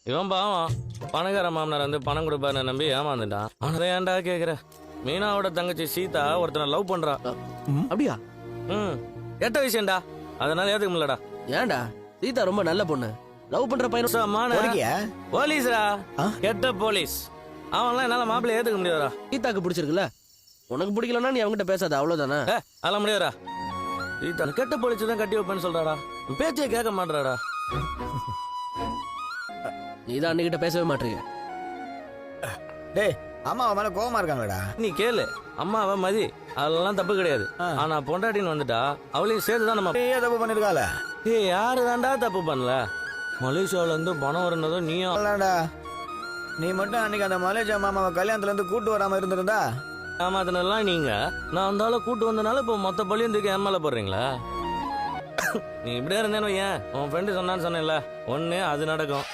இவன் பாவம் பணக்கார மாமனார் வந்து பணம் கொடுப்பாருன்னு நம்பி ஏமாந்துட்டான். ஆனா ஏன்டா கேக்குற? மீனாவோட தங்கச்சி சீதா ஒருத்தனை லவ் பண்றா. அப்படியா? கெட்ட விஷயம்டா, அதனால ஏத்துக்க முடியலடா. ஏன்டா? சீதா ரொம்ப நல்ல பொண்ணு. லவ் பண்ற பையன் போலீஸ்ரா, கெட்ட போலீஸ். அவன்லாம் என்னால மாப்பிள்ளை ஏத்துக்க முடியாதுடா. சீதாக்கு பிடிச்சிருக்குல்ல, உனக்கு பிடிக்கலன்னா நீ அவங்ககிட்ட பேசாத, அவ்வளவுதானே. அதெல்லாம் முடியாதுடா. சீதா கெட்ட போலீஸ் தான் கட்டி வைப்பேன்னு சொல்றாடா. பேச்சே கேட்க மாட்டாடா. நீதான் அன்னிக்கிட்ட பேசவே மாட்டீங்க. டேய், அம்மா அவன் மேல கோவமா இருக்காங்கடா. நீ கேளு, அம்மாவை மதி, அதெல்லாம் தப்பு கிடையாது. ஆனா பொண்டாட்டின்னு வந்துட்டா அவளையும் சேர்த்துதான் நம்ம. நீயே தப்பு பண்ணிருக்கால. ஏய், யாரு தாண்டா தப்பு பண்ணல? மலேசியாவில இருந்து பணம் வரணுதோ நீயும். நீ மட்டும் அன்னைக்கு அந்த மலேசியா மாமாவை கல்யாணத்துல இருந்து கூட்டு வராம இருந்திருந்தா. ஏமாத்தினெல்லாம் நீங்க. நான் அந்த ஆளை கூட்டு வந்தனால இப்ப மொத்த பள்ளியும் தூக்கி என் மேல போடுறீங்களா? நீ இப்படியே இருந்தேன்னு ஏன் உன் ஃப்ரெண்டு சொன்னான்னு சொன்னேன்ல, ஒண்ணு அது நடக்கும்.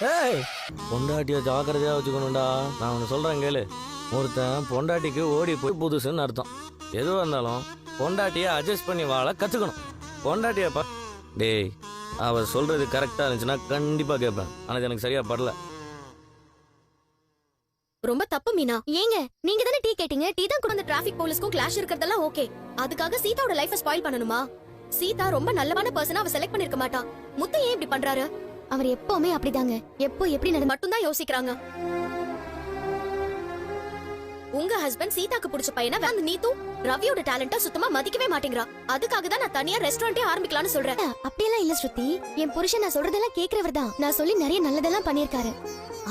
பொண்டாட்டிய ஜாக்கிரதையா வச்சுக்கணும்டா. நான் ஒன்னு சொல்றேன் கேளு. ஒருத்தன் பொண்டாட்டிக்கு ஓடி போய் புதுசுன்னு அர்த்தம். எதுவாக இருந்தாலும் பொண்டாட்டிய அட்ஜஸ்ட் பண்ணி வாழ கத்துக்கணும். பொண்டாட்டிய டேய், அவர் சொல்றது கரெக்டா இருந்துச்சுன்னா கண்டிப்பா கேட்பேன். ஆனா எனக்கு சரியா படல. ரொம்ப தப்பு மீனா. ஏங்க நீங்க தானே டீ கேட்டீங்க? டீ தான் கூட டிராஃபிக் போலீஸ்க்கும் கிளாஷ் இருக்கிறதெல்லாம் ஓகே. அதுக்காக சீதாவோட லைஃபை ஸ்பாயில் பண்ணணுமா? சீதா ரொம்ப நல்லவான பர்சனா அவ செலக்ட் பண்ணிருக்க மாட்டா. முத்து ஏன் இப்படி பண்றாரு? அவர் எப்பவுமே அப்படிதாங்க. எப்போ எப்படி நடந்து மட்டும் தான் யோசிக்கிறாங்க. உங்க ஹஸ்பண்ட் சீதாக்கு பிடிச்ச பையனா அந்த நீத்து ரவியோட டேலண்ட சுத்தமா மதிக்கவே மாட்டேங்கிறா. அதுக்காக தான் நான் தனியா ரெஸ்டாரண்டே ஆரம்பிக்கலாம்னு சொல்றேன். அப்படியெல்லாம் இல்ல ஸ்ருதி. என் புருஷன் நான் சொல்றதெல்லாம் கேக்குறவர் தான். நான் சொல்லி நிறைய நல்லதெல்லாம் பண்ணிருக்காரு.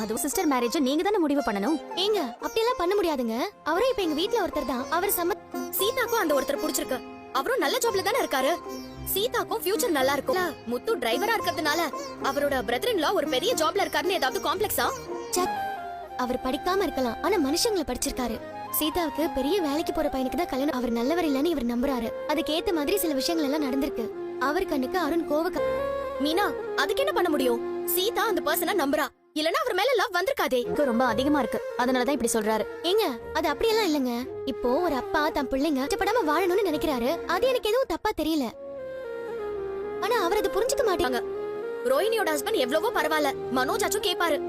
அதுவும் சிஸ்டர் மேரேஜ் நீங்க தானே முடிவு பண்ணணும். ஏங்க அப்படியெல்லாம் பண்ண முடியாதுங்க. அவரும் இப்ப எங்க வீட்ல ஒருத்தர் தான். அவர் சீதாக்கும் அந்த ஒருத்தர் பிடிச்சிருக்கு. அவரும் நல்ல ஜாப்ல தானே இருக்காரு. சீதாக்கும் ஃபியூச்சர் நல்லா இருக்கும். முத்து டிரைவரா இருக்கிறதுனால அவரோட பிரதர் இன் லா ஒரு பெரிய ஜாப்ல இருக்காருன்னு ஏதாவது காம்ப்ளெக்ஸா? அவர் படிக்காம இருக்கலாம், ஆனா மனுஷங்களை படிச்சிருக்காரு. சீதாவுக்கு பெரிய வேலைக்கு போற பையனுக்கு தான் கல்யாணம். அவர் நல்லவர் இல்லன்னு இவர் நம்புறாரு. அதுக்கேத்த மாதிரி சில விஷயங்கள் எல்லாம் நடந்திருக்கு. அவர் கண்ணுக்கு அருண் மீனா, அதுக்கு என்ன பண்ண முடியும்? சீதா அந்த பர்சனை நம்புறா. இல்லனா அவர் மேல லவ் வந்திருக்காதே. ரொம்ப அதிகமா இருக்கு, அதனாலதான் இப்படி சொல்றாரு. ஏங்க அது அப்படியெல்லாம் இல்லங்க. இப்போ ஒரு அப்பா தன் பிள்ளைங்க கஷ்டப்படாம வாழணும்னு நினைக்கிறாரு. அது எனக்கு எதுவும் தப்பா தெரியல. ஆனா அவர் அதை புரிஞ்சுக்க மாட்டாங்க. ரோஹிணியோட ஹஸ்பண்ட் எவ்வளவோ பரவாயில்ல, மனோஜ் ஆச்சும் கேப்பாரு.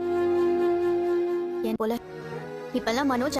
ஏன் போல இப்பெல்லாம் மனோஜ்